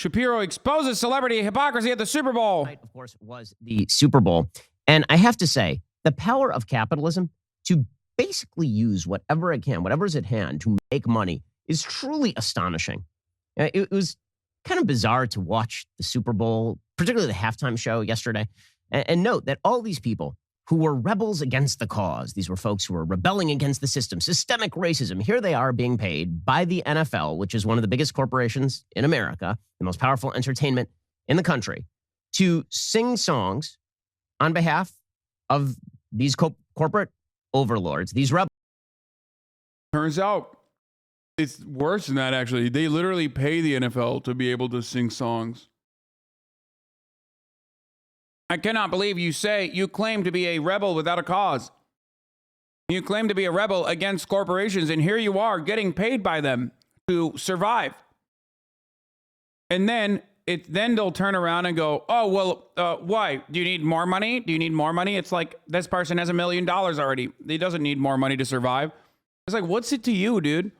Shapiro exposes celebrity hypocrisy at the Super Bowl. Right, of course, was the Super Bowl. And I have to say, the power of capitalism to basically use whatever it can, whatever's at hand to make money is truly astonishing. It was kind of bizarre to watch the Super Bowl, particularly the halftime show yesterday, and note that all these people who were rebels against the cause, these were folks who were rebelling against the system, systemic racism, here they are being paid by the NFL, which is one of the biggest corporations in America, the most powerful entertainment in the country, to sing songs on behalf of these corporate overlords, these rebels. Turns out it's worse than that, actually. They literally pay the NFL to be able to sing songs. I cannot believe you say you claim to be a rebel without a cause. You claim to be a rebel against corporations, and here you are getting paid by them to survive. And then they'll turn around and go, oh, well, why? Do you need more money? Do you need more money? It's like, this person has $1 million already. He doesn't need more money to survive. It's like, what's it to you, dude?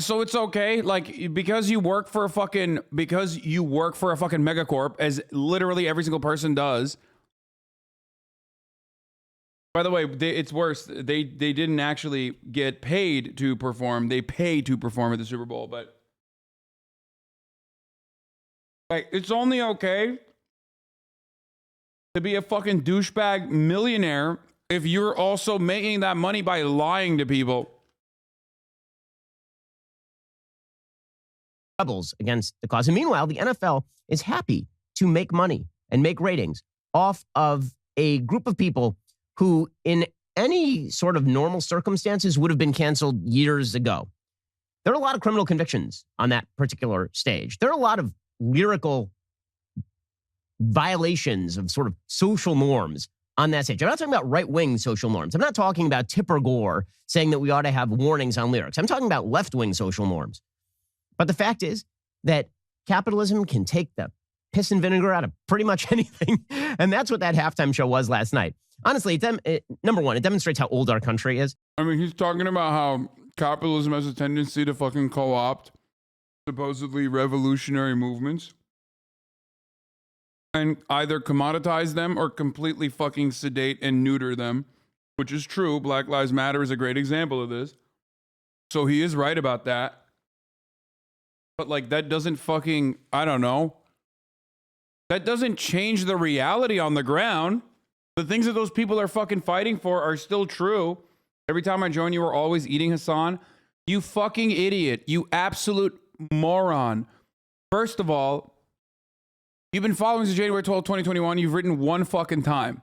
So it's okay, like, because you work for a fucking megacorp, as literally every single person does. By the way, it's worse. They didn't actually get paid to perform. They pay to perform at the Super Bowl, but like, it's only okay to be a fucking douchebag millionaire if you're also making that money by lying to people. Rebels against the cause. And meanwhile, the NFL is happy to make money and make ratings off of a group of people who, in any sort of normal circumstances, would have been canceled years ago. There are a lot of criminal convictions on that particular stage. There are a lot of lyrical violations of sort of social norms on that stage. I'm not talking about right-wing social norms. I'm not talking about Tipper Gore saying that we ought to have warnings on lyrics. I'm talking about left-wing social norms. But the fact is that capitalism can take the piss and vinegar out of pretty much anything. And that's what that halftime show was last night. Honestly, number one, it demonstrates how old our country is. I mean, he's talking about how capitalism has a tendency to fucking co-opt supposedly revolutionary movements and either commoditize them or completely fucking sedate and neuter them, which is true. Black Lives Matter is a great example of this. So he is right about that. But like, that doesn't fucking, I don't know. That doesn't change the reality on the ground. The things that those people are fucking fighting for are still true. Every time I join, you are always eating, Hasan. You fucking idiot. You absolute moron. First of all, you've been following since January 12, 2021. You've written one fucking time.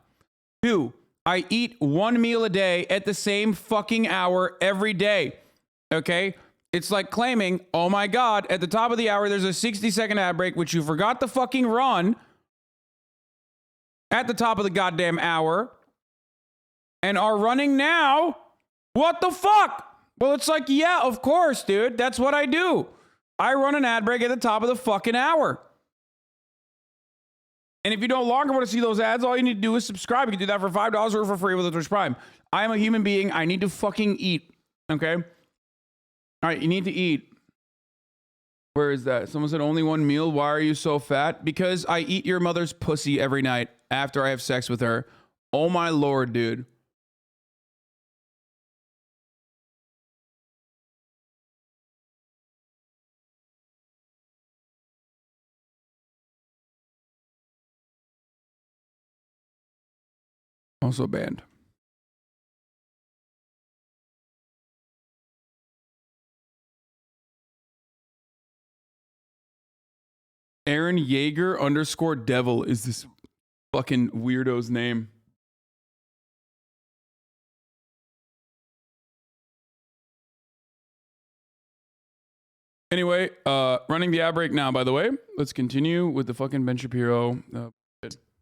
2, I eat one meal a day at the same fucking hour every day. Okay? It's like claiming, oh my God, at the top of the hour, there's a 60-second ad break, which you forgot to fucking run at the top of the goddamn hour and are running now. What the fuck? Well, it's like, yeah, of course, dude. That's what I do. I run an ad break at the top of the fucking hour. And if you no longer want to see those ads, all you need to do is subscribe. You can do that for $5 or for free with a Twitch Prime. I am a human being. I need to fucking eat. Okay? All right, you need to eat. Where is that? Someone said only one meal. Why are you so fat? Because I eat your mother's pussy every night after I have sex with her. Oh my Lord, dude. Also banned. Aaron Yeager _ devil is this fucking weirdo's name. Anyway, running the ad break now, by the way. Let's continue with the fucking Ben Shapiro.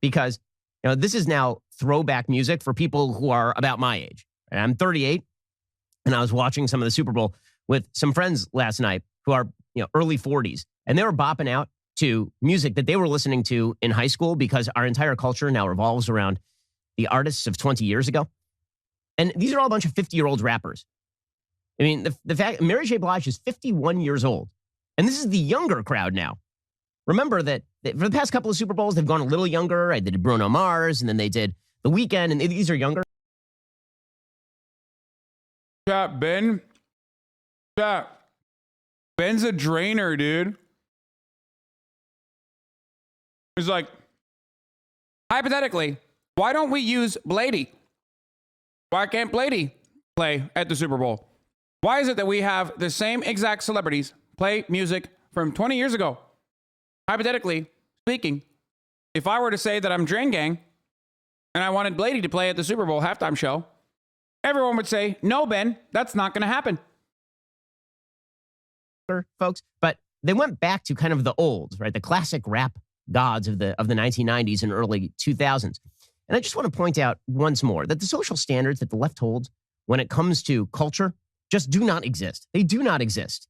Because, this is now throwback music for people who are about my age. And I'm 38, and I was watching some of the Super Bowl with some friends last night who are, early 40s. And they were bopping out to music that they were listening to in high school because our entire culture now revolves around the artists of 20 years ago. And these are all a bunch of 50-year-old rappers. I mean, the fact Mary J. Blige is 51 years old. And this is the younger crowd now. Remember that for the past couple of Super Bowls, they've gone a little younger. Right? They did Bruno Mars, and then they did The Weeknd, and these are younger. Chat, Ben. Chat. Ben's a drainer, dude. He's like, hypothetically, why don't we use Blady? Why can't Blady play at the Super Bowl? Why is it that we have the same exact celebrities play music from 20 years ago? Hypothetically speaking, if I were to say that I'm Drain Gang and I wanted Blady to play at the Super Bowl halftime show, everyone would say, no, Ben, that's not going to happen. Folks, but they went back to kind of the old, right? The classic rap gods of the 1990s and early 2000s. And I just want to point out once more that the social standards that the left holds when it comes to culture just do not exist. They do not exist.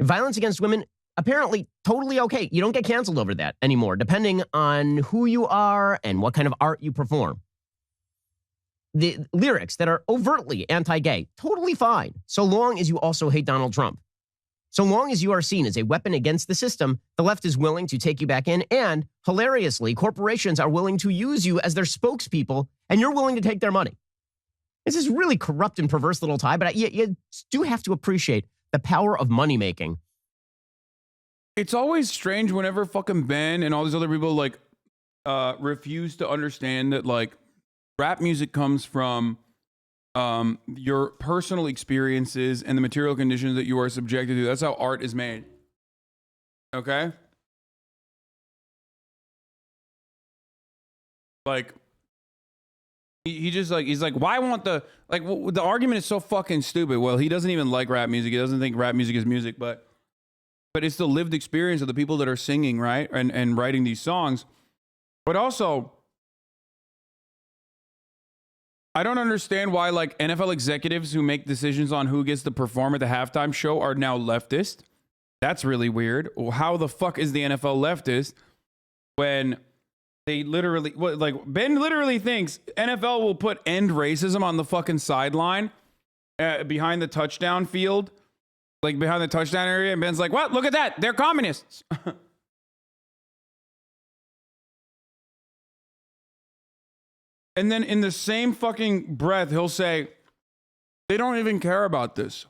Violence against women, apparently totally okay. You don't get canceled over that anymore, depending on who you are and what kind of art you perform. The lyrics that are overtly anti-gay, totally fine, so long as you also hate Donald Trump. So long as you are seen as a weapon against the system, the left is willing to take you back in. And hilariously, corporations are willing to use you as their spokespeople, and you're willing to take their money. This is really corrupt and perverse little tie, but you do have to appreciate the power of money making. It's always strange whenever fucking Ben and all these other people like refuse to understand that like rap music comes from your personal experiences and the material conditions that you are subjected to. That's how art is made. Okay? Like, he just like, he's like, why won't the argument is so fucking stupid. Well, he doesn't even like rap music. He doesn't think rap music is music, but it's the lived experience of the people that are singing, right? And writing these songs. But also, I don't understand why like NFL executives who make decisions on who gets to perform at the halftime show are now leftist. That's really weird. How the fuck is the NFL leftist when they literally, like Ben literally thinks NFL will put end racism on the fucking sideline behind the touchdown field, like behind the touchdown area. And Ben's like, what? Look at that. They're communists. And then in the same fucking breath, he'll say, they don't even care about this.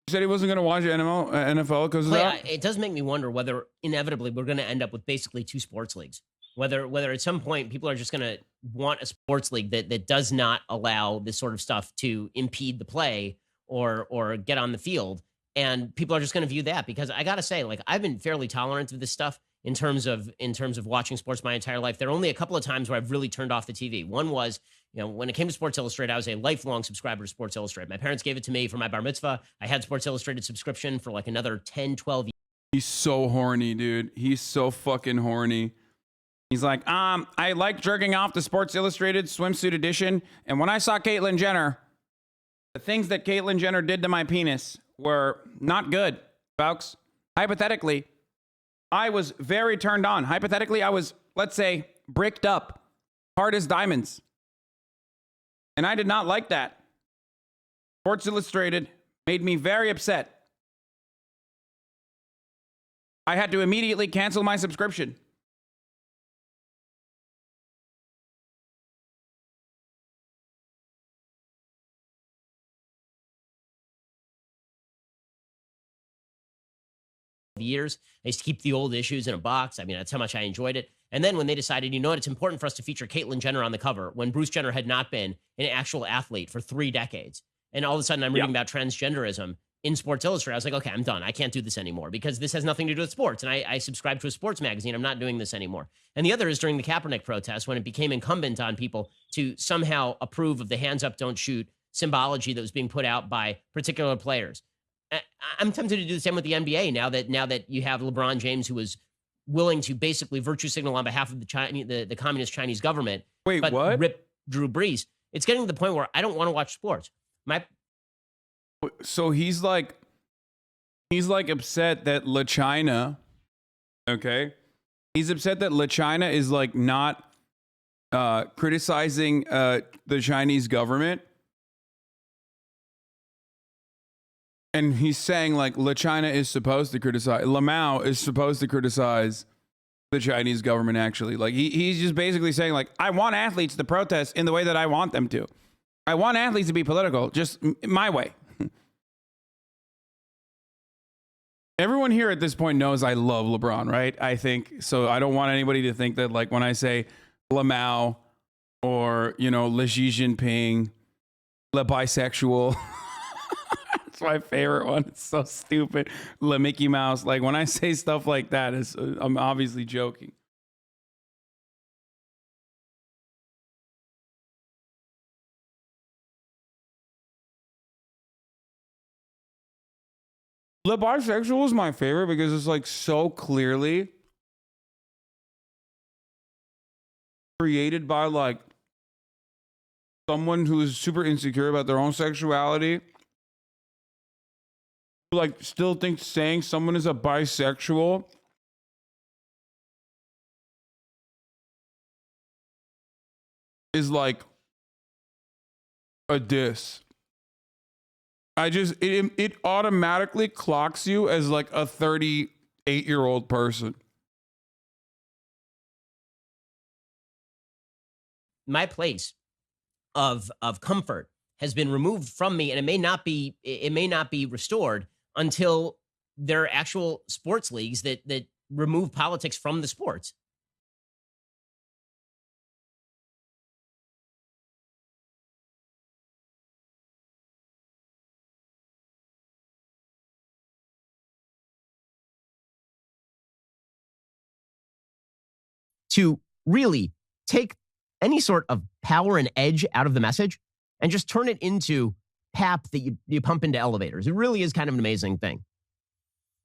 He said he wasn't going to watch NFL because of that. It does make me wonder whether inevitably we're going to end up with basically two sports leagues. Whether at some point people are just going to want a sports league that does not allow this sort of stuff to impede the play or get on the field. And people are just going to view that, because I got to say, like, I've been fairly tolerant of this stuff in terms of watching sports my entire life. There are only a couple of times where I've really turned off the TV. One was, when it came to Sports Illustrated, I was a lifelong subscriber to Sports Illustrated. My parents gave it to me for my bar mitzvah. I had Sports Illustrated subscription for like another 10, 12 years. He's so horny, dude. He's so fucking horny. He's like, I like jerking off the Sports Illustrated swimsuit edition. And when I saw Caitlyn Jenner, the things that Caitlyn Jenner did to my penis were not good, folks. Hypothetically, I was very turned on. Hypothetically, I was, let's say, bricked up, hard as diamonds. And I did not like that. Sports Illustrated made me very upset. I had to immediately cancel my subscription. Years. I used to keep the old issues in a box. I mean, that's how much I enjoyed it. And then when they decided, you know what, it's important for us to feature Caitlyn Jenner on the cover, when Bruce Jenner had not been an actual athlete for 3 decades. And all of a sudden I'm reading about transgenderism in Sports Illustrated. I was like, okay, I'm done. I can't do this anymore, because this has nothing to do with sports. And I subscribe to a sports magazine. I'm not doing this anymore. And the other is during the Kaepernick protest, when it became incumbent on people to somehow approve of the hands up, don't shoot symbology that was being put out by particular players. I'm tempted to do the same with the NBA now that you have LeBron James, who was willing to basically virtue signal on behalf of the communist Chinese government. Wait, but what? Rip Drew Brees. It's getting to the point where I don't want to watch sports. So he's like upset that La China, okay? He's upset that La China is like not criticizing the Chinese government. And he's saying like China is supposed to criticize, Lamau is supposed to criticize the Chinese government actually. Like he's just basically saying like, I want athletes to protest in the way that I want them to. I want athletes to be political, just my way. Everyone here at this point knows I love LeBron, right? I think, so I don't want anybody to think that like when I say Lamau or, you know, Le Xi Jinping, Le Bisexual, it's my favorite one. It's so stupid. Le Mickey Mouse. Like when I say stuff like that, I'm obviously joking. Le Bisexual is my favorite because it's like so clearly created by like someone who is super insecure about their own sexuality, who like still thinks saying someone is a bisexual is like a diss. It automatically clocks you as like a 38-year-old person. My place of comfort has been removed from me, and it may not be restored until there are actual sports leagues that remove politics from the sports. To really take any sort of power and edge out of the message and just turn it into pap that you pump into elevators. It really is kind of an amazing thing.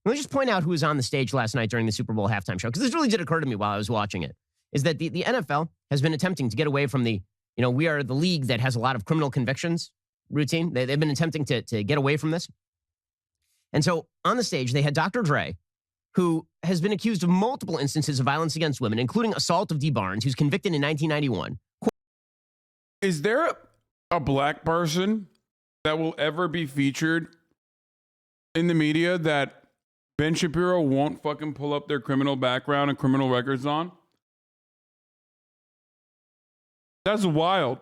Let me just point out who was on the stage last night during the Super Bowl halftime show, because this really did occur to me while I was watching it, is that the NFL has been attempting to get away from the, you know, we are the league that has a lot of criminal convictions routine. They've been attempting to get away from this. And so on the stage, they had Dr. Dre, who has been accused of multiple instances of violence against women, including assault of Dee Barnes, who's convicted in 1991. Is there a black person that will ever be featured in the media that Ben Shapiro won't fucking pull up their criminal background and criminal records on? That's wild.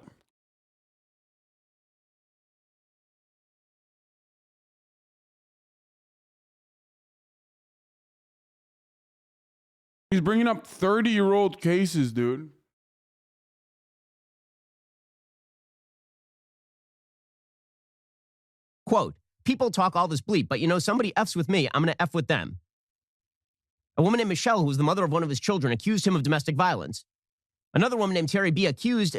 He's bringing up 30-year-old cases, dude. Quote, people talk all this bleep, but you know, somebody F's with me, I'm going to F with them. A woman named Michelle, who was the mother of one of his children, accused him of domestic violence. Another woman named Terry B. accused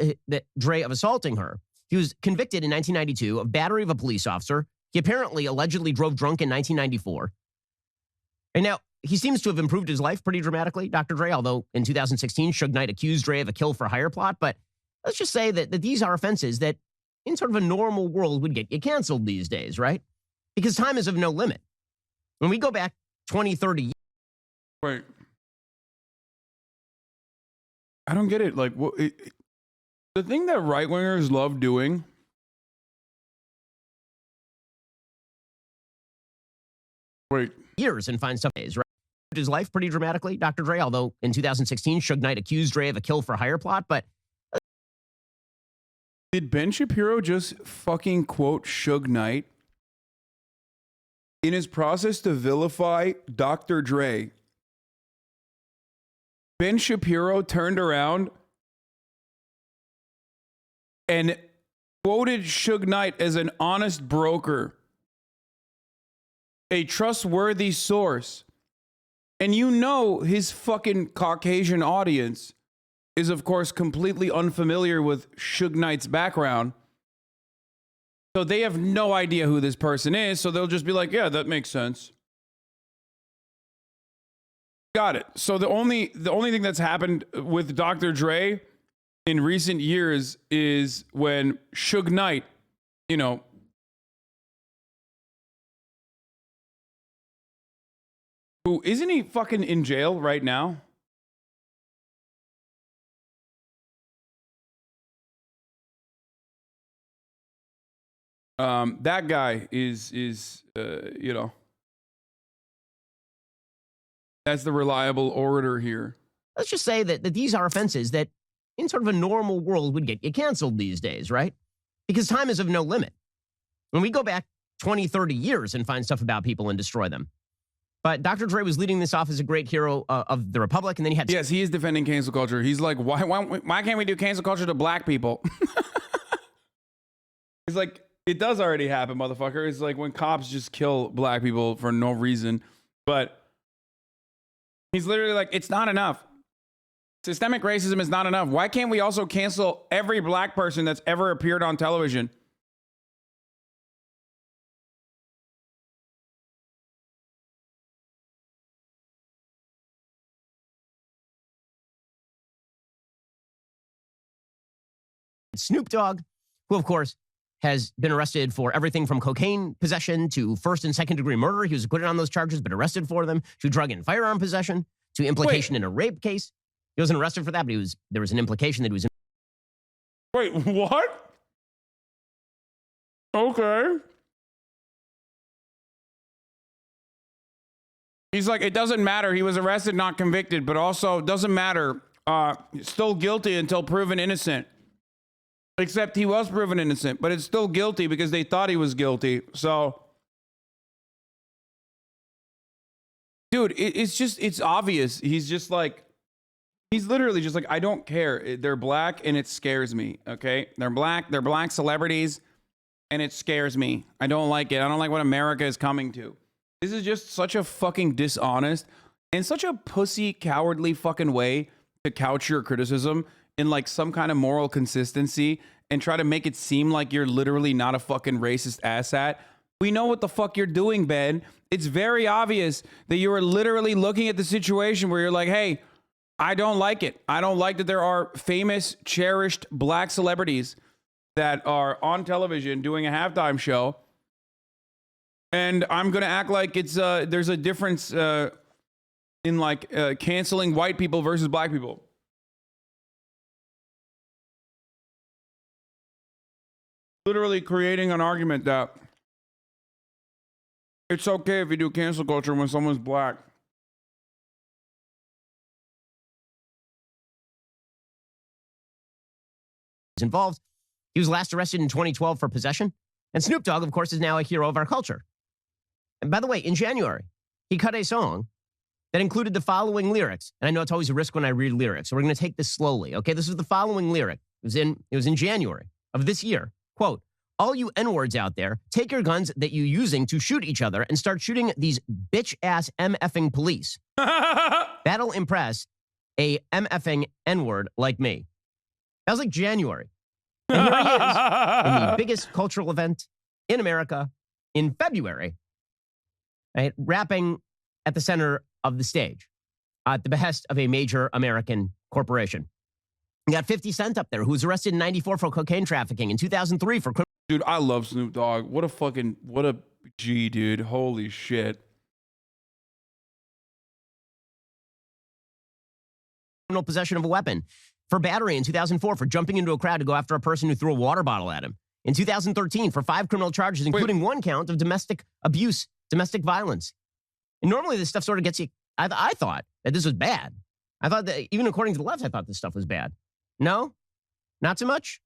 Dre of assaulting her. He was convicted in 1992 of battery of a police officer. He apparently allegedly drove drunk in 1994. And now, he seems to have improved his life pretty dramatically, Dr. Dre, although in 2016, Suge Knight accused Dre of a kill for hire plot. But let's just say that these are offenses that in sort of a normal world would get you canceled these days, right? Because time is of no limit. When we go back 20, 30 years. Wait. I don't get it. Like, the thing that right-wingers love doing years and find stuff, right? His life pretty dramatically, Dr. Dre, although in 2016, Suge Knight accused Dre of a kill for hire plot. But did Ben Shapiro just fucking quote Suge Knight in his process to vilify Dr. Dre? Ben Shapiro turned around and quoted Suge Knight as an honest broker, a trustworthy source. And you know his fucking Caucasian audience is, of course, completely unfamiliar with Suge Knight's background. So they have no idea who this person is. So they'll just be like, yeah, that makes sense. Got it. So the only thing that's happened with Dr. Dre in recent years is when Suge Knight, you know, who isn't he fucking in jail right now? That guy is that's the reliable orator here. Let's just say that these are offenses that in sort of a normal world would get you canceled these days, right? Because time is of no limit. When we go back 20, 30 years and find stuff about people and destroy them. But Dr. Dre was leading this off as a great hero of the Republic, and then he had... Yes, he is defending cancel culture. He's like, why can't we do cancel culture to black people? He's like, it does already happen, motherfucker. It's like when cops just kill black people for no reason. But he's literally like, it's not enough. Systemic racism is not enough. Why can't we also cancel every black person that's ever appeared on television? Snoop Dogg, who, of course, has been arrested for everything from cocaine possession to first and second degree murder. He was acquitted on those charges, but arrested for them, to drug and firearm possession, to implication in a rape case. He wasn't arrested for that, but there was an implication that he was... Wait, what? Okay. He's like, it doesn't matter. He was arrested, not convicted, but also doesn't matter. Still guilty until proven innocent. Except he was proven innocent, but it's still guilty because they thought he was guilty. So, dude, it's obvious. He's just like, he's literally just like, I don't care. They're black and it scares me. Okay. They're black celebrities and it scares me. I don't like it. I don't like what America is coming to. This is just such a fucking dishonest and such a pussy, cowardly fucking way to couch your criticism in like some kind of moral consistency and try to make it seem like you're literally not a fucking racist asshat. We know what the fuck you're doing, Ben. It's very obvious that you are literally looking at the situation where you're like, hey, I don't like it. I don't like that there are famous, cherished black celebrities that are on television doing a halftime show. And I'm going to act like it's there's a difference in like canceling white people versus black people. Literally creating an argument that it's okay if you do cancel culture when someone's black. Involved. He was last arrested in 2012 for possession. And Snoop Dogg, of course, is now a hero of our culture. And by the way, in January, he cut a song that included the following lyrics. And I know it's always a risk when I read lyrics, so we're going to take this slowly. Okay, this is the following lyric. It was in January of this year. Quote, all you N-words out there, take your guns that you're using to shoot each other and start shooting these bitch-ass MFing police. That'll impress a MFing N-word like me. That was like January. And here he is in the biggest cultural event in America in February, right, rapping at the center of the stage at the behest of a major American corporation. You got 50 Cent up there, who was arrested in 94 for cocaine trafficking, in 2003 for criminal... Dude, I love Snoop Dogg. What a G, dude. Holy shit. criminal possession of a weapon, for battery in 2004 for jumping into a crowd to go after a person who threw a water bottle at him. In 2013 for 5 criminal charges, including one count of domestic abuse, domestic violence. And normally this stuff sort of gets you... I thought that this was bad. I thought that, even according to the left, I thought this stuff was bad. No? Not so much?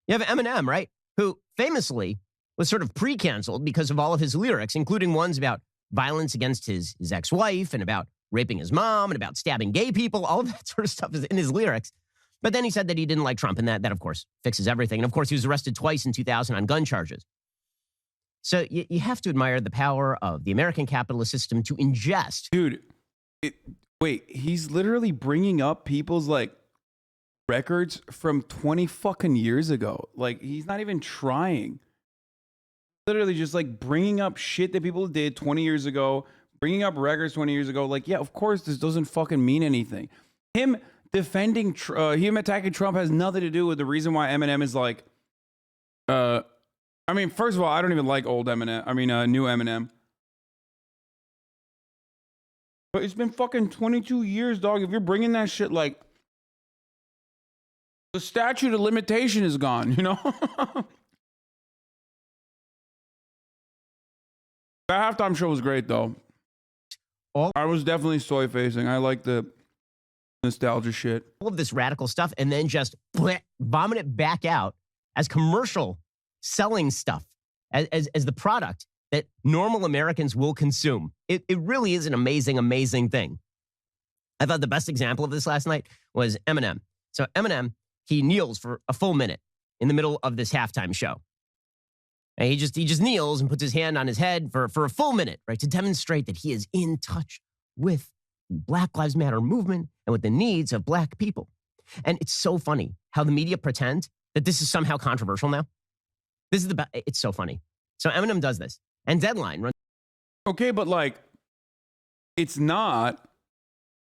You have Eminem, right? Who famously was sort of pre-canceled because of all of his lyrics, including ones about violence against his ex-wife and about raping his mom and about stabbing gay people. All of that sort of stuff is in his lyrics. But then he said that he didn't like Trump, and that of course, fixes everything. And of course, he was arrested twice in 2000 on gun charges. So you have to admire the power of the American capitalist system to ingest. Dude, wait, he's literally bringing up people's like records from 20 fucking years ago. Like, he's not even trying. Literally just like bringing up shit that people did 20 years ago, bringing up records 20 years ago. Like, yeah, of course, this doesn't fucking mean anything. Him defending, him attacking Trump has nothing to do with the reason why Eminem is like, I mean, first of all, I don't even like old Eminem. I mean, new Eminem. But it's been fucking 22 years, dog. If you're bringing that shit, like, the statute of limitation is gone, you know? That halftime show was great, though. I was definitely soy facing. I like the nostalgia shit. All of this radical stuff and then just vomit it back out as commercial selling stuff, as the product that normal Americans will consume. It really is an amazing, amazing thing. I thought the best example of this last night was Eminem. So Eminem, he kneels for a full minute in the middle of this halftime show. And he just kneels and puts his hand on his head for a full minute, right, to demonstrate that he is in touch with the Black Lives Matter movement and with the needs of Black people. And it's so funny how the media pretend that this is somehow controversial now. This is it's so funny. So Eminem does this, and Deadline runs. Okay, but like, it's not,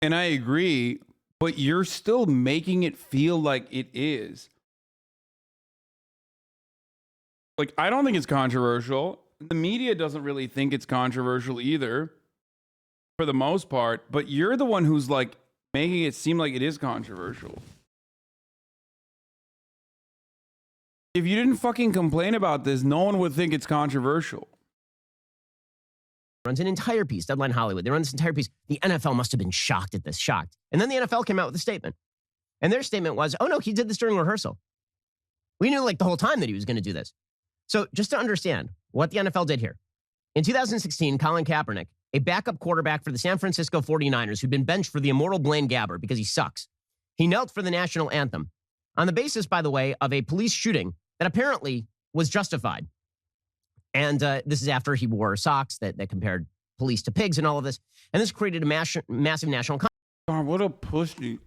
and I agree, but you're still making it feel like it is. Like, I don't think it's controversial. The media doesn't really think it's controversial either, for the most part, but you're the one who's like making it seem like it is controversial. If you didn't fucking complain about this, no one would think it's controversial. Runs an entire piece, Deadline Hollywood. They run this entire piece. The NFL must have been shocked at this, shocked. And then the NFL came out with a statement. And their statement was, oh no, he did this during rehearsal. We knew like the whole time that he was going to do this. So just to understand what the NFL did here. In 2016, Colin Kaepernick, a backup quarterback for the San Francisco 49ers who'd been benched for the immortal Blaine Gabbert because he sucks. He knelt for the national anthem on the basis, by the way, of a police shooting that apparently was justified. And this is after he wore socks that compared police to pigs and all of this. And this created a massive national... God, what a pussy.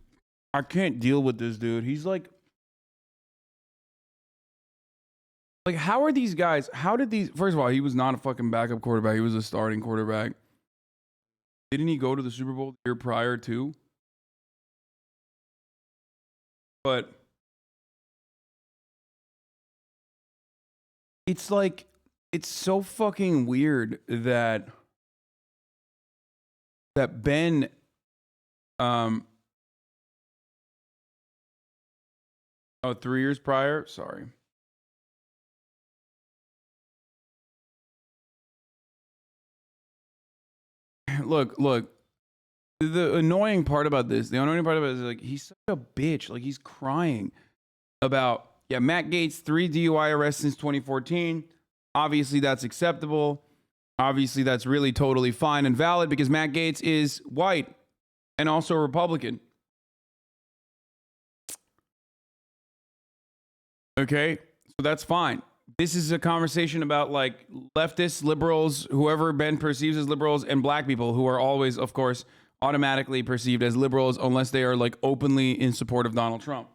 I can't deal with this dude. He's like, how are these guys? How did these? First of all, he was not a fucking backup quarterback. He was a starting quarterback. Didn't he go to the Super Bowl the year prior too? But it's like, it's so fucking weird that Ben, oh, 3 years prior? Sorry. Look. The annoying part about this, the annoying part about it is like, he's such a bitch. Like, he's crying about, yeah, Matt Gaetz, 3 DUI arrests since 2014. Obviously, that's acceptable. Obviously, that's really totally fine and valid because Matt Gaetz is white and also a Republican. Okay, so that's fine. This is a conversation about like leftists, liberals, whoever Ben perceives as liberals, and Black people who are always, of course, automatically perceived as liberals unless they are like openly in support of Donald Trump.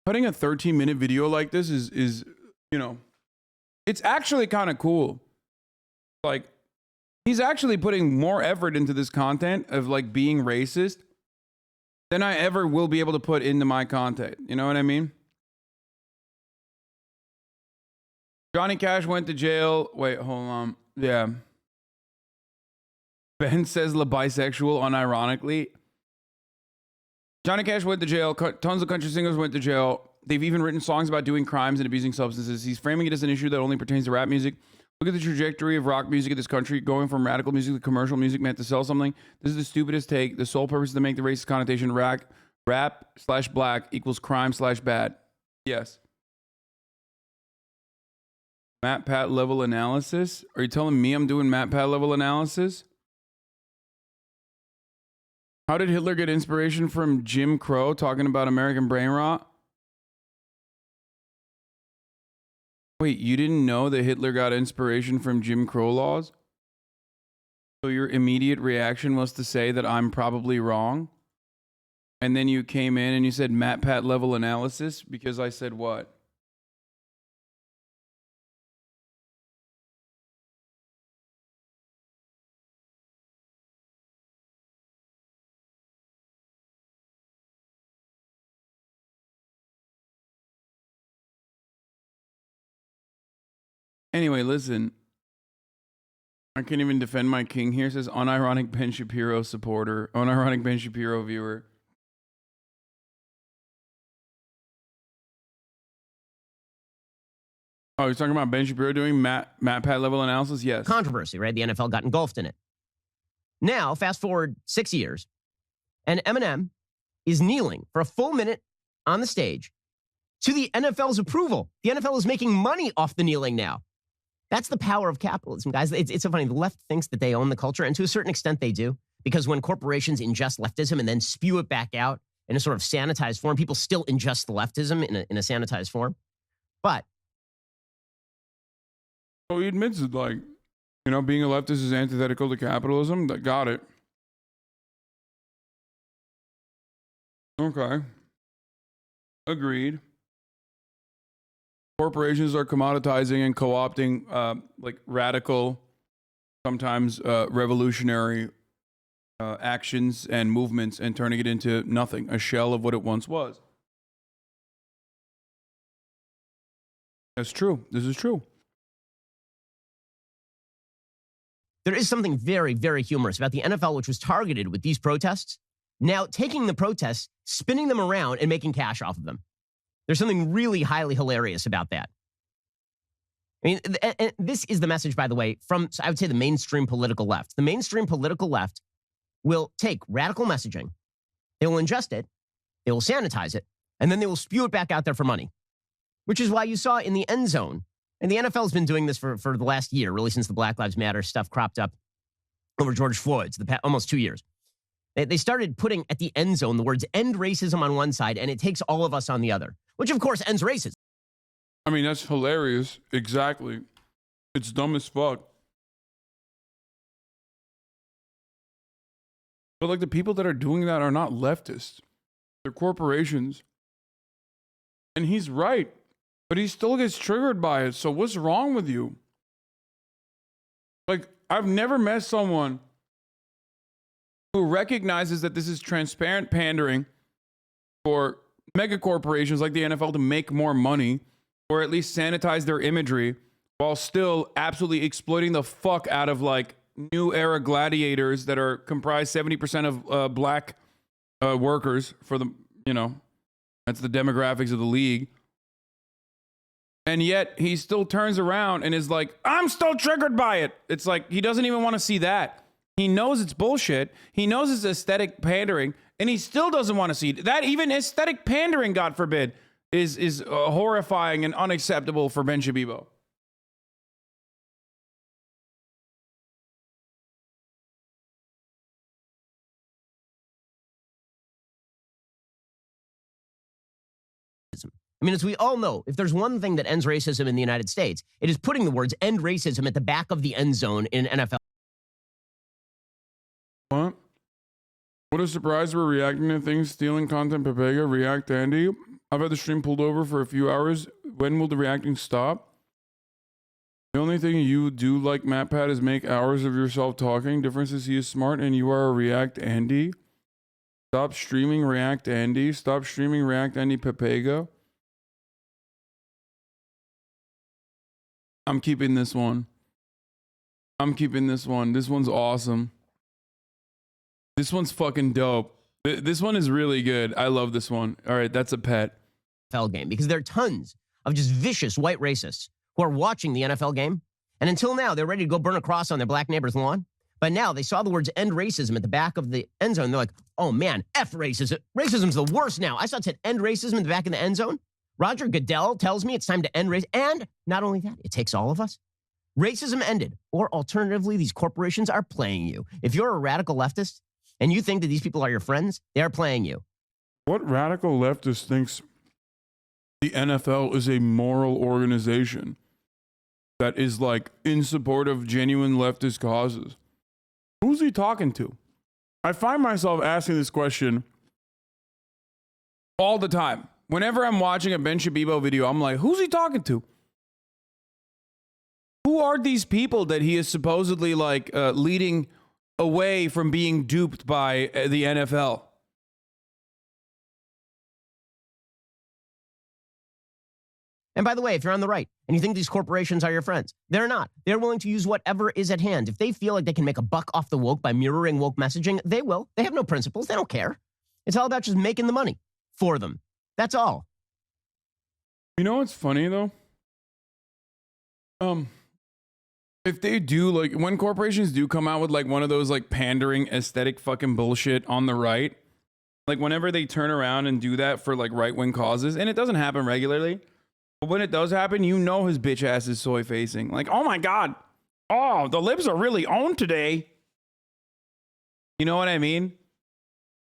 Putting a 13-minute video like this is, you know, it's actually kind of cool. Like, he's actually putting more effort into this content of like being racist than I ever will be able to put into my content. You know what I mean? Johnny Cash went to jail. Wait, hold on. Yeah. Ben says the bisexual unironically. Johnny Cash went to jail. Tons of country singers went to jail. They've even written songs about doing crimes and abusing substances. He's framing it as an issue that only pertains to rap music. Look at the trajectory of rock music in this country, going from radical music to commercial music meant to sell something. This is the stupidest take. The sole purpose is to make the racist connotation rap/black equals crime/bad. Yes. Matt Pat level analysis? Are you telling me I'm doing Matt Pat level analysis? How did Hitler get inspiration from Jim Crow talking about American brain rot? Wait, you didn't know that Hitler got inspiration from Jim Crow laws? So your immediate reaction was to say that I'm probably wrong? And then you came in and you said Matt Pat level analysis because I said what? Anyway, listen. I can't even defend my king here. It says unironic Ben Shapiro supporter, unironic Ben Shapiro viewer. Oh, you're talking about Ben Shapiro doing MatPat level analysis? Yes. Controversy, right? The NFL got engulfed in it. Now, fast forward 6 years, and Eminem is kneeling for a full minute on the stage to the NFL's approval. The NFL is making money off the kneeling now. That's the power of capitalism, guys. It's so funny. The left thinks that they own the culture, and to a certain extent they do, because when corporations ingest leftism and then spew it back out in a sort of sanitized form, people still ingest the leftism in a sanitized form. But so he admits it, like, you know, being a leftist is antithetical to capitalism. Got it. Okay. Agreed. Corporations are commoditizing and co-opting like radical, sometimes revolutionary actions and movements and turning it into nothing, a shell of what it once was. That's true. This is true. there is something very, very humorous about the NFL, which was targeted with these protests, now taking the protests, spinning them around, and making cash off of them. There's something really highly hilarious about that. I mean, and this is the message, by the way, from, I would say, the mainstream political left. The mainstream political left will take radical messaging, they will ingest it, they will sanitize it, and then they will spew it back out there for money, which is why you saw in the end zone, and the NFL has been doing this for the last year, really since the Black Lives Matter stuff cropped up over George Floyd's, almost 2 years. They started putting at the end zone the words end racism on one side, and it takes all of us on the other, which of course ends racism. I mean, that's hilarious. Exactly. It's dumb as fuck. But like the people that are doing that are not leftists. They're corporations. And he's right. But he still gets triggered by it. So what's wrong with you? Like, I've never met someone who recognizes that this is transparent pandering for mega corporations like the NFL to make more money, or at least sanitize their imagery, while still absolutely exploiting the fuck out of like new era gladiators that are comprised 70% of black workers for the, you know, that's the demographics of the league. And yet he still turns around and is like, I'm still triggered by it. It's like, he doesn't even want to see that. He knows it's bullshit. He knows it's aesthetic pandering, and he still doesn't want to see that. Even aesthetic pandering, God forbid, is horrifying and unacceptable for Ben Shabibo. I mean, as we all know, if there's one thing that ends racism in the United States, it is putting the words end racism at the back of the end zone in NFL. What? What a surprise we're reacting to things, stealing content, Pepega, React Andy. I've had the stream pulled over for a few hours. When will the reacting stop? The only thing you do like MatPat is make hours of yourself talking. Difference is he is smart and you are a React Andy. Stop streaming React Andy. Stop streaming React Andy Pepega. I'm keeping this one. I'm keeping this one. This one's awesome. This one's fucking dope. This one is really good. I love this one. All right, that's a pet. NFL game, because there are tons of just vicious white racists who are watching the NFL game. And until now, they're ready to go burn a cross on their black neighbor's lawn. But now they saw the words end racism at the back of the end zone. They're like, oh man, F racism. Racism's the worst now. I saw it said end racism in the back of the end zone. Roger Goodell tells me it's time to end racism. And not only that, it takes all of us. Racism ended. Or alternatively, these corporations are playing you. If you're a radical leftist and you think that these people are your friends, they are playing you. What radical leftist thinks the NFL is a moral organization that is like in support of genuine leftist causes? Who's he talking to? I find myself asking this question all the time. Whenever I'm watching a Ben Shabibo video, I'm like, who's he talking to? Who are these people that he is supposedly like leading away from being duped by the NFL? And by the way, if you're on the right and you think these corporations are your friends, they're not. They're willing to use whatever is at hand. If they feel like they can make a buck off the woke by mirroring woke messaging, they will. They have no principles. They don't care. It's all about just making the money for them. That's all. You know what's funny though? If they do, like, when corporations do come out with like one of those like pandering aesthetic fucking bullshit on the right, like whenever they turn around and do that for like right-wing causes, and it doesn't happen regularly, but when it does happen, you know his bitch ass is soy facing. Like, oh my God. Oh, the libs are really on today. You know what I mean?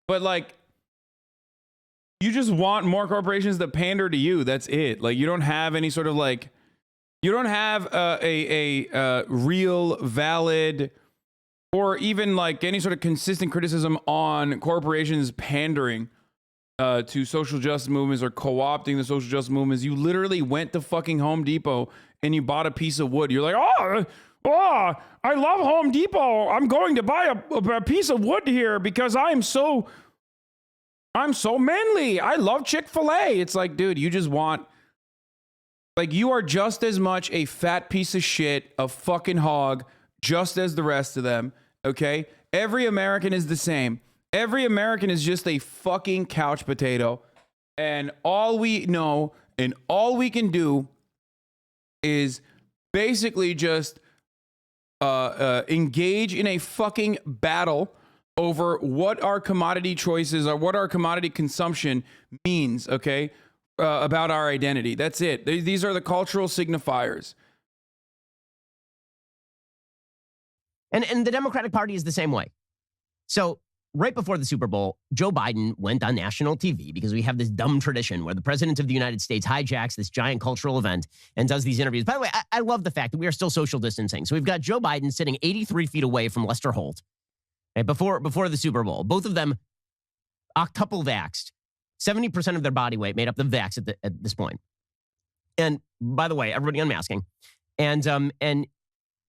But like, you just want more corporations that pander to you. That's it. Like, you don't have any sort of like, you don't have a real, valid, or even like any sort of consistent criticism on corporations pandering to social justice movements or co-opting the social justice movements. You literally went to fucking Home Depot and you bought a piece of wood. You're like, oh, I love Home Depot. I'm going to buy a piece of wood here because I'm so manly. I love Chick-fil-A. It's like, dude, you just want, like, you are just as much a fat piece of shit, a fucking hog, just as the rest of them, okay? Every American is the same. Every American is just a fucking couch potato. And all we know and all we can do is basically just engage in a fucking battle over what our commodity choices are, what our commodity consumption means, okay? About our identity. That's it. These are the cultural signifiers. And the Democratic Party is the same way. So right before the Super Bowl, Joe Biden went on national TV because we have this dumb tradition where the president of the United States hijacks this giant cultural event and does these interviews. By the way, I love the fact that we are still social distancing. So we've got Joe Biden sitting 83 feet away from Lester Holt, right, before the Super Bowl. Both of them octuple vaxxed. 70% of their body weight made up the vax at this point. And by the way, everybody unmasking. And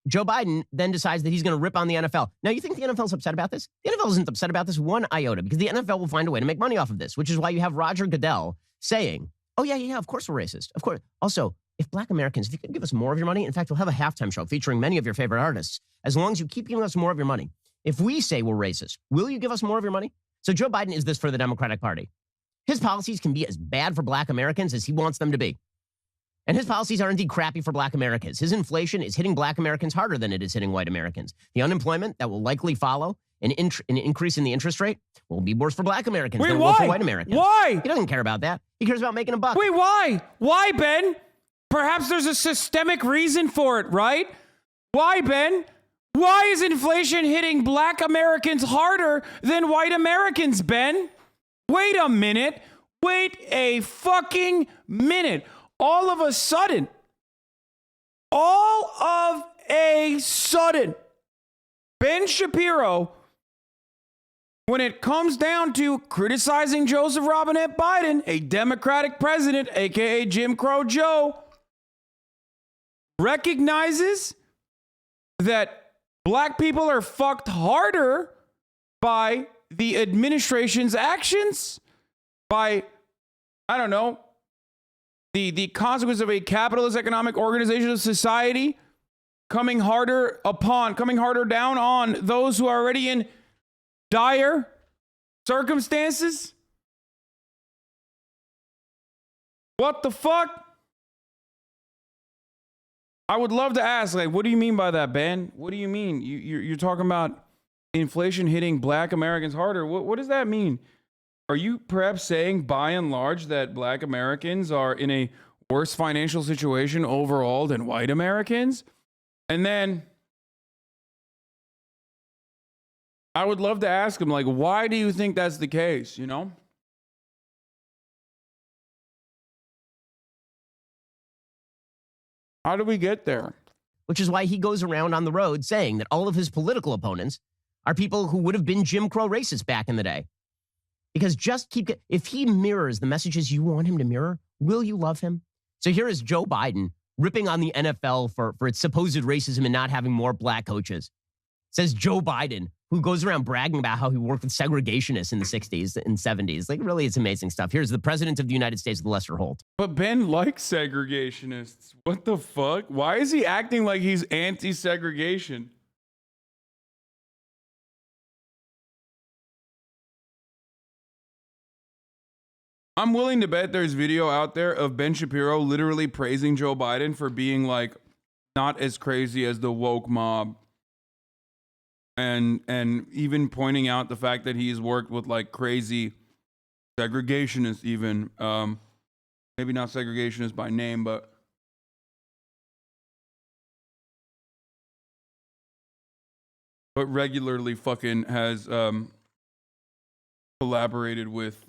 Joe Biden then decides that he's going to rip on the NFL. Now, you think the NFL's upset about this? The NFL isn't upset about this one iota because the NFL will find a way to make money off of this, which is why you have Roger Goodell saying, oh, yeah, of course we're racist. Of course. Also, if Black Americans, if you could give us more of your money, in fact, we'll have a halftime show featuring many of your favorite artists, as long as you keep giving us more of your money. If we say we're racist, will you give us more of your money? So Joe Biden is this for the Democratic Party. His policies can be as bad for Black Americans as he wants them to be. And his policies are indeed crappy for Black Americans. His inflation is hitting Black Americans harder than it is hitting white Americans. The unemployment that will likely follow an increase in the interest rate will be worse for Black Americans than it will for white Americans. Why? He doesn't care about that. He cares about making a buck. Wait, why? Why, Ben? Perhaps there's a systemic reason for it, right? Why, Ben? Why is inflation hitting Black Americans harder than white Americans, Ben? Wait a minute. Wait a fucking minute. All of a sudden, Ben Shapiro, when it comes down to criticizing Joseph Robinette Biden, a Democratic president, aka Jim Crow Joe, recognizes that Black people are fucked harder by the administration's actions, by, I don't know, the consequence of a capitalist economic organization of society coming harder down on those who are already in dire circumstances. What the fuck? I would love to ask, like, what do you mean by that, Ben? What do you mean? You're talking about inflation hitting Black Americans harder. What does that mean? Are you perhaps saying, by and large, that Black Americans are in a worse financial situation overall than white Americans? And then I would love to ask him, like, why do you think that's the case, you know? How did we get there? Which is why he goes around on the road saying that all of his political opponents are people who would have been Jim Crow racists back in the day. Because if he mirrors the messages you want him to mirror, will you love him? So here is Joe Biden ripping on the NFL for its supposed racism and not having more Black coaches. Says Joe Biden, who goes around bragging about how he worked with segregationists in the 60s and 70s. Like, really, it's amazing stuff. Here's the president of the United States with Lester Holt. But Ben likes segregationists. What the fuck? Why is he acting like he's anti-segregation? I'm willing to bet there's video out there of Ben Shapiro literally praising Joe Biden for being like not as crazy as the woke mob. And even pointing out the fact that he's worked with like crazy segregationists even. Maybe not segregationists by name, but regularly fucking has collaborated with.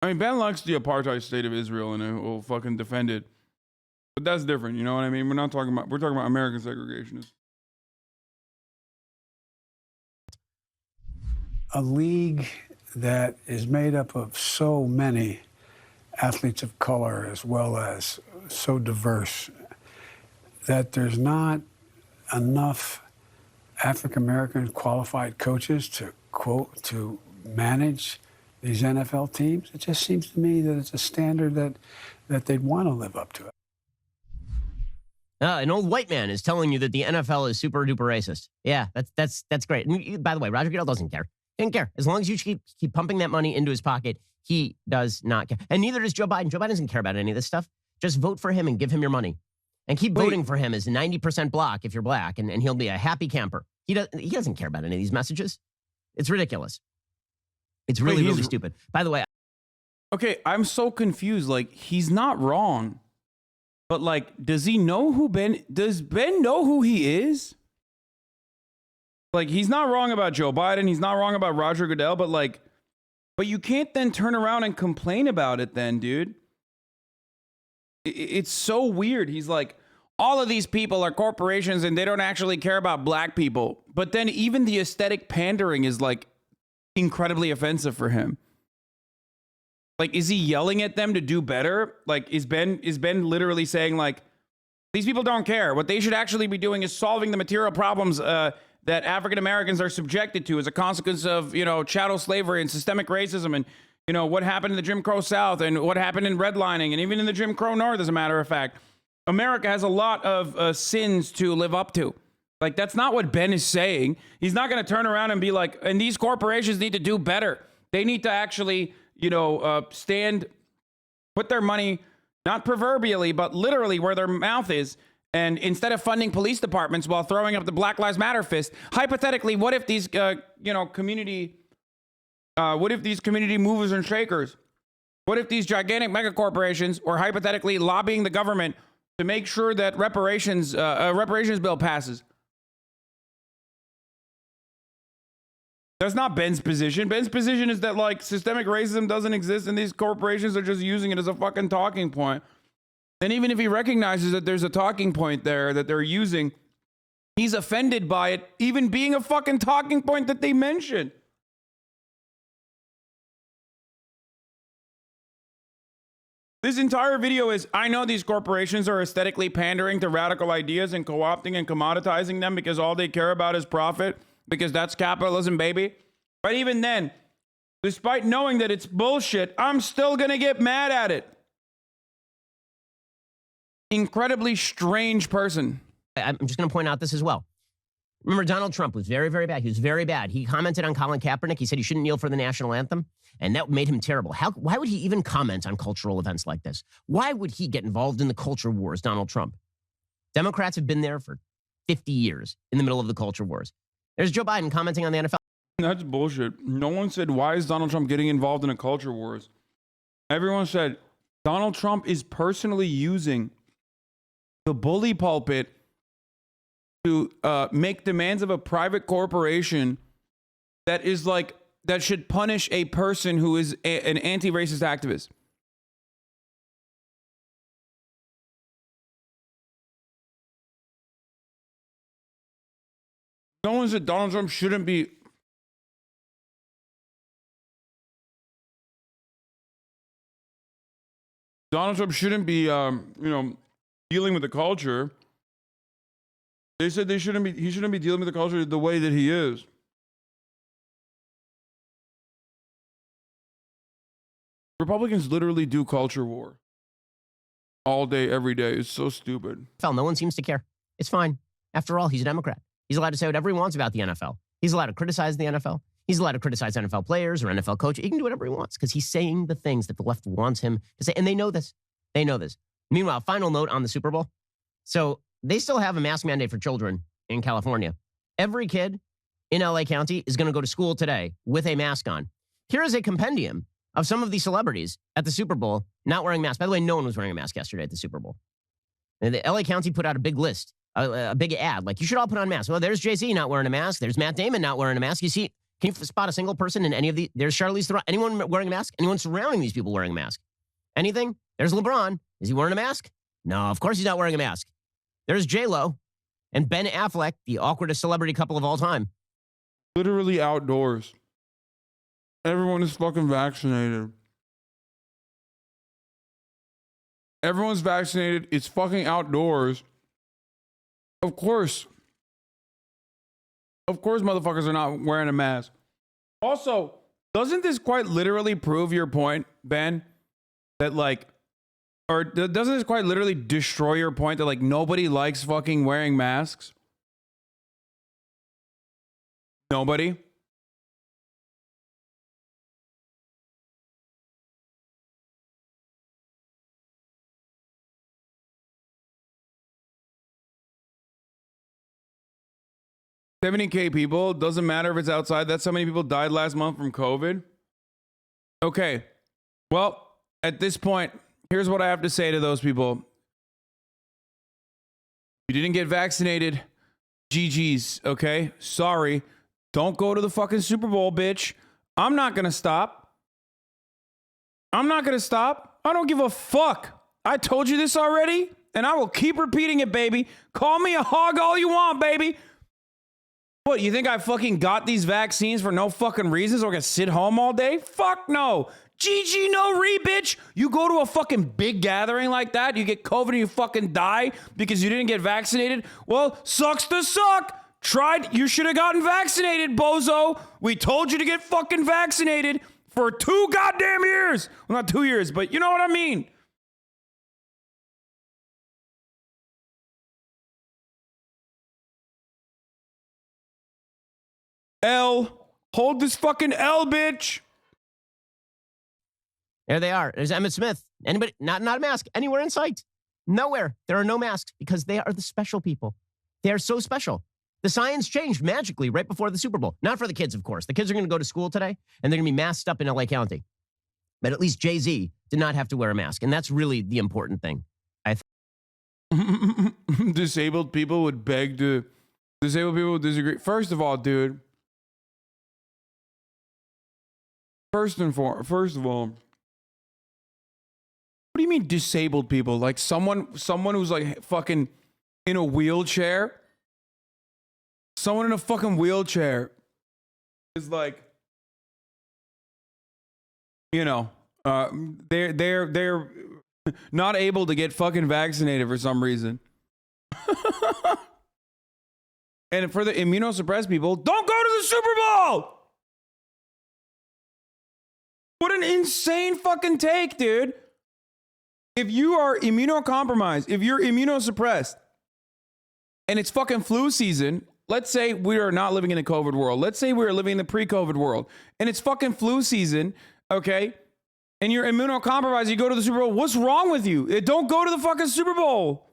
I mean, Ben likes the apartheid state of Israel and will fucking defend it. But that's different, you know what I mean? We're talking about American segregationists. A league that is made up of so many athletes of color as well as so diverse that there's not enough African American qualified coaches to manage these NFL teams. It just seems to me that it's a standard that they'd want to live up to. An old white man is telling you that the NFL is super duper racist. Yeah, that's great. And by the way, Roger Goodell doesn't care. He doesn't care. As long as you keep pumping that money into his pocket, he does not care. And neither does Joe Biden. Joe Biden doesn't care about any of this stuff. Just vote for him and give him your money. And keep voting for him as 90% block if you're black, and he'll be a happy camper. He doesn't care about any of these messages. It's ridiculous. It's really, really stupid. By the way. Okay, I'm so confused. Like, he's not wrong. But, like, does Ben know who he is? Like, he's not wrong about Joe Biden. He's not wrong about Roger Goodell. But you can't then turn around and complain about it then, dude. It's so weird. He's like, all of these people are corporations and they don't actually care about black people. But then even the aesthetic pandering is, like, incredibly offensive for him. Like, is he yelling at them to do better? Like, is Ben literally saying, like, these people don't care. What they should actually be doing is solving the material problems that African Americans are subjected to as a consequence of, chattel slavery and systemic racism and, what happened in the Jim Crow South and what happened in redlining and even in the Jim Crow North, as a matter of fact. America has a lot of sins to live up to. Like, that's not what Ben is saying. He's not going to turn around and be like, and these corporations need to do better. They need to actually, put their money, not proverbially, but literally where their mouth is. And instead of funding police departments while throwing up the Black Lives Matter fist, hypothetically, what if these, community movers and shakers, what if these gigantic megacorporations were hypothetically lobbying the government to make sure that reparations bill passes? That's not Ben's position. Ben's position is that, like, systemic racism doesn't exist and these corporations are just using it as a fucking talking point. And even if he recognizes that there's a talking point there that they're using, he's offended by it even being a fucking talking point that they mention. This entire video is, I know these corporations are aesthetically pandering to radical ideas and co-opting and commoditizing them because all they care about is profit. Because that's capitalism, baby. But even then, despite knowing that it's bullshit, I'm still going to get mad at it. Incredibly strange person. I'm just going to point out this as well. Remember, Donald Trump was very, very bad. He was very bad. He commented on Colin Kaepernick. He said he shouldn't kneel for the national anthem. And that made him terrible. Why would he even comment on cultural events like this? Why would he get involved in the culture wars, Donald Trump? Democrats have been there for 50 years in the middle of the culture wars. There's Joe Biden commenting on the NFL. That's bullshit. No one said, why is Donald Trump getting involved in a culture wars? Everyone said, Donald Trump is personally using the bully pulpit to make demands of a private corporation that is like, that should punish a person who is an anti-racist activist. No one said Donald Trump shouldn't be. Donald Trump shouldn't be, dealing with the culture. They said he shouldn't be dealing with the culture the way that he is. Republicans literally do culture war all day, every day. It's so stupid. No one seems to care. It's fine. After all, he's a Democrat. He's allowed to say whatever he wants about the NFL. He's allowed to criticize the NFL. He's allowed to criticize NFL players or NFL coaches. He can do whatever he wants because he's saying the things that the left wants him to say. And they know this. They know this. Meanwhile, final note on the Super Bowl. So they still have a mask mandate for children in California. Every kid in LA County is going to go to school today with a mask on. Here is a compendium of some of the celebrities at the Super Bowl not wearing masks. By the way, no one was wearing a mask yesterday at the Super Bowl. And the LA County put out a big list, a big ad, like you should all put on masks. Well, there's Jay-Z not wearing a mask. There's Matt Damon not wearing a mask. You see, can you spot a single person in any of the, there's Charlize Theron, anyone wearing a mask? Anyone surrounding these people wearing a mask? Anything? There's LeBron. Is he wearing a mask? No, of course he's not wearing a mask. There's J-Lo and Ben Affleck, the awkwardest celebrity couple of all time. Literally outdoors. Everyone is fucking vaccinated. Everyone's vaccinated. It's fucking outdoors. Of course. Of course motherfuckers are not wearing a mask. Also, doesn't this quite literally prove your point, Ben? That like, or doesn't this quite literally destroy your point that like nobody likes fucking wearing masks? Nobody? $70K people, doesn't matter if it's outside. That's how many people died last month from COVID. Okay. Well, at this point, here's what I have to say to those people. You didn't get vaccinated. GG's, okay? Sorry. Don't go to the fucking Super Bowl, bitch. I'm not gonna stop. I'm not gonna stop. I don't give a fuck. I told you this already, and I will keep repeating it, baby. Call me a hog all you want, baby. What, you think I fucking got these vaccines for no fucking reasons or gonna sit home all day? Fuck no. GG no re, bitch. You go to a fucking big gathering like that, you get COVID and you fucking die because you didn't get vaccinated? Well, sucks to suck. You should have gotten vaccinated, bozo. We told you to get fucking vaccinated for 2 goddamn years. Well, not 2 years, but you know what I mean. L. Hold this fucking L, bitch. There they are. There's Emmett Smith. Anybody, not a mask anywhere in sight. Nowhere. There are no masks because they are the special people. They are so special. The science changed magically right before the Super Bowl. Not for the kids, of course. The kids are going to go to school today, and they're going to be masked up in LA County. But at least Jay-Z did not have to wear a mask, and that's really the important thing. Disabled people would disagree. First of all, dude. First of all, what do you mean disabled people? Like someone who's like fucking in a wheelchair? Someone in a fucking wheelchair is like, you know, they're not able to get fucking vaccinated for some reason. And for the immunosuppressed people, don't go to the Super Bowl. What an insane fucking take, dude. If you are immunocompromised, if you're immunosuppressed, and it's fucking flu season, let's say we are not living in a COVID world. Let's say we are living in the pre-COVID world, and it's fucking flu season, okay? And you're immunocompromised, you go to the Super Bowl. What's wrong with you? Don't go to the fucking Super Bowl.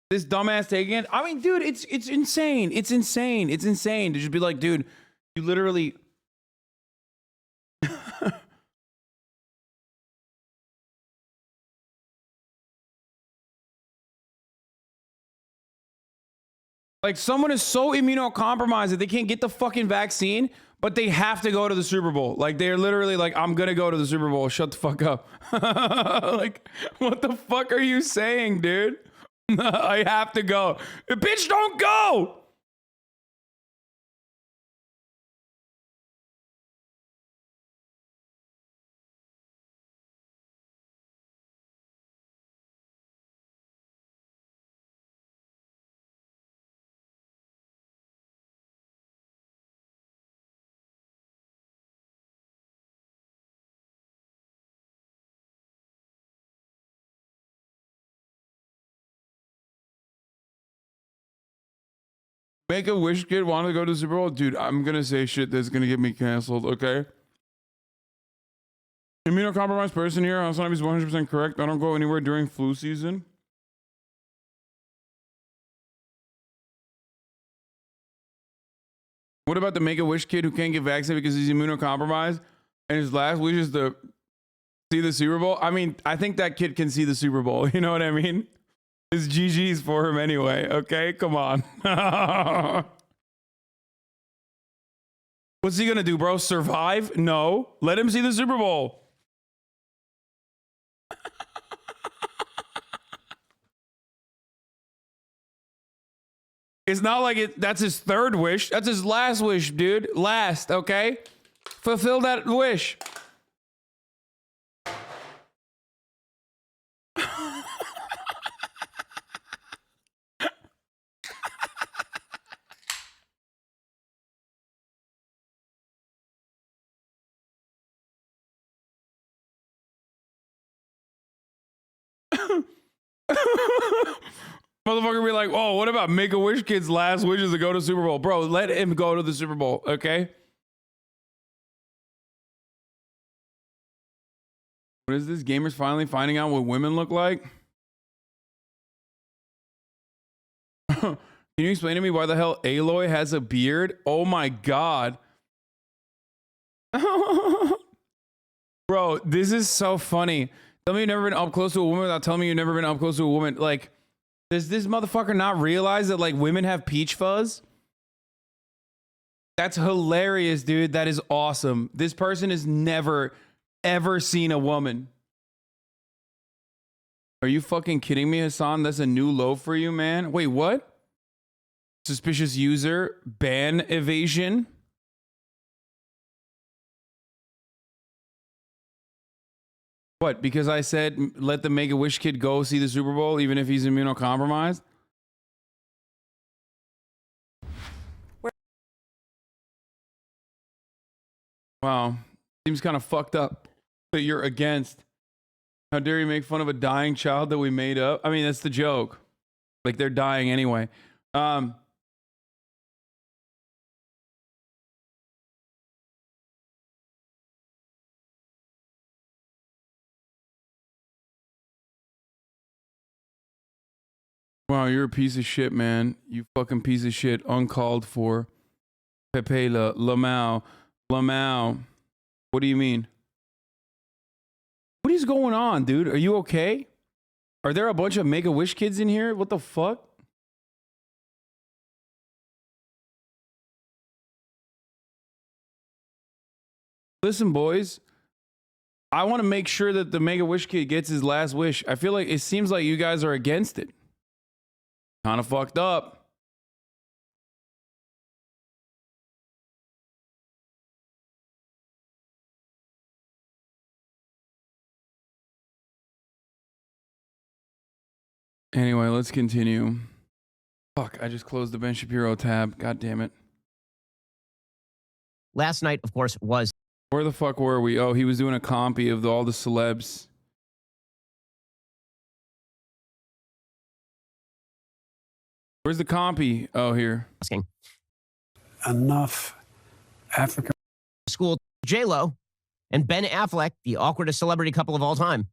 This dumbass taking it. I mean, dude, it's insane. It's insane. It's insane to just be like, dude, you literally... Like someone is so immunocompromised that they can't get the fucking vaccine, but they have to go to the Super Bowl. Like they're literally like, I'm gonna go to the Super Bowl. Shut the fuck up. Like, what the fuck are you saying, dude? I have to go. Bitch, don't go. Make a Wish kid want to go to the Super Bowl? Dude, I'm going to say shit that's going to get me canceled, okay? Immunocompromised person here. HasanAbi is 100% correct. I don't go anywhere during flu season. What about the Make-A-Wish kid who can't get vaccinated because he's immunocompromised and his last wish is to see the Super Bowl? I mean, I think that kid can see the Super Bowl. You know what I mean? It's GG's for him anyway. Okay, come on. What's he gonna do, bro? Survive? No. Let him see the Super Bowl. It's not like that's his third wish. That's his last wish, dude. Last, okay? Fulfill that wish. Motherfucker be like, oh, what about Make-A-Wish kid's last wish is to go to Super Bowl? Bro, let him go to the Super Bowl, okay? What is this? Gamers finally finding out what women look like? Can you explain to me why the hell Aloy has a beard? Oh my God. Bro, this is so funny. Tell me you've never been up close to a woman without telling me you've never been up close to a woman. Like, does this motherfucker not realize that, like, women have peach fuzz? That's hilarious, dude. That is awesome. This person has never, ever seen a woman. Are you fucking kidding me, Hasan? That's a new low for you, man. Wait, what? Suspicious user, ban evasion. What? Because I said let the Make-A-Wish kid go see the Super Bowl even if he's immunocompromised? Wow. Seems kind of fucked up that you're against. How dare you make fun of a dying child that we made up? I mean, that's the joke. Like, they're dying anyway. Wow, you're a piece of shit, man. You fucking piece of shit. Uncalled for. Pepe Lamau. What do you mean? What is going on, dude? Are you okay? Are there a bunch of Make-A-Wish kids in here? What the fuck? Listen, boys. I want to make sure that the Make-A-Wish kid gets his last wish. I feel like it seems like you guys are against it. Kind of fucked up. Anyway, let's continue. Fuck, I just closed the Ben Shapiro tab. God damn it. Last night, of course, was... Where the fuck were we? Oh, he was doing a compy of all the celebs. Where's the compy? Oh, here. Asking. Enough African... School, J-Lo and Ben Affleck, the awkwardest celebrity couple of all time.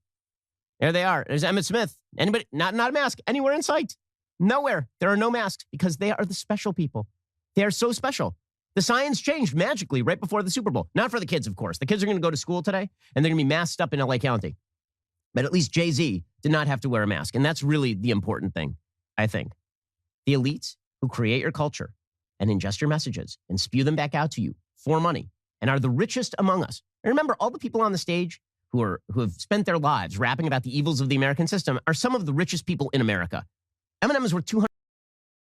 There they are. There's Emmett Smith. Anybody? Not a mask anywhere in sight. Nowhere. There are no masks because they are the special people. They are so special. The science changed magically right before the Super Bowl. Not for the kids, of course. The kids are going to go to school today, and they're going to be masked up in LA County. But at least Jay-Z did not have to wear a mask, and that's really the important thing, I think. The elites who create your culture and ingest your messages and spew them back out to you for money and are the richest among us. And remember, all the people on the stage who have spent their lives rapping about the evils of the American system are some of the richest people in America. Eminem is worth 200.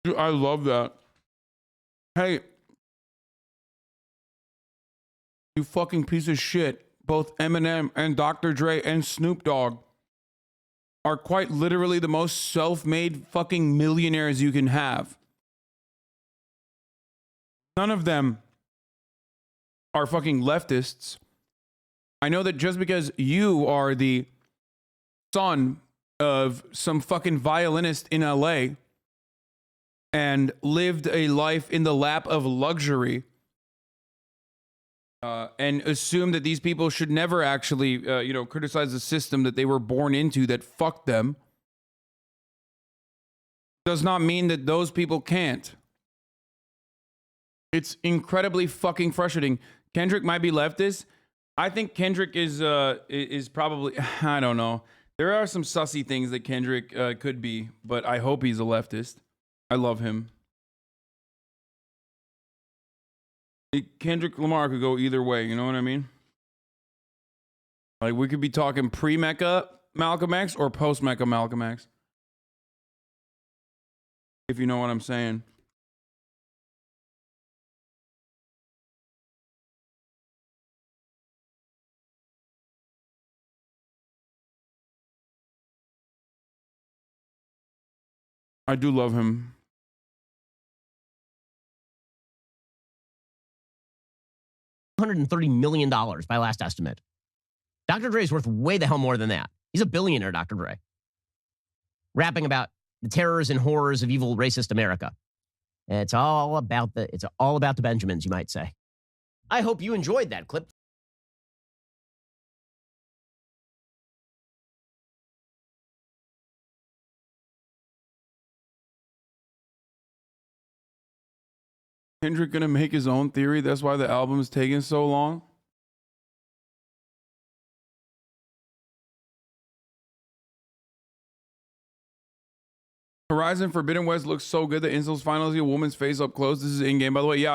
Dude, I love that. Hey, you fucking piece of shit. Both Eminem and Dr. Dre and Snoop Dogg are quite literally the most self-made fucking millionaires you can have. None of them are fucking leftists. I know that just because you are the son of some fucking violinist in LA and lived a life in the lap of luxury, and assumed that these people should never actually, criticize the system that they were born into that fucked them, does not mean that those people can't. It's incredibly fucking frustrating. Kendrick might be leftist. I think Kendrick is probably, I don't know. There are some sussy things that Kendrick could be, but I hope he's a leftist. I love him. Kendrick Lamar could go either way, you know what I mean? Like, we could be talking pre-Mecca Malcolm X or post-Mecca Malcolm X. If you know what I'm saying. I do love him. $130 million by last estimate. Dr. Dre is worth way the hell more than that. He's a billionaire, Dr. Dre. Rapping about the terrors and horrors of evil racist America. It's all about the Benjamins, you might say. I hope you enjoyed that clip. Kendrick gonna make his own theory? That's why the album is taking so long? Horizon Forbidden West looks so good that Insol's finally a woman's face up close. This is in-game, by the way. Yeah.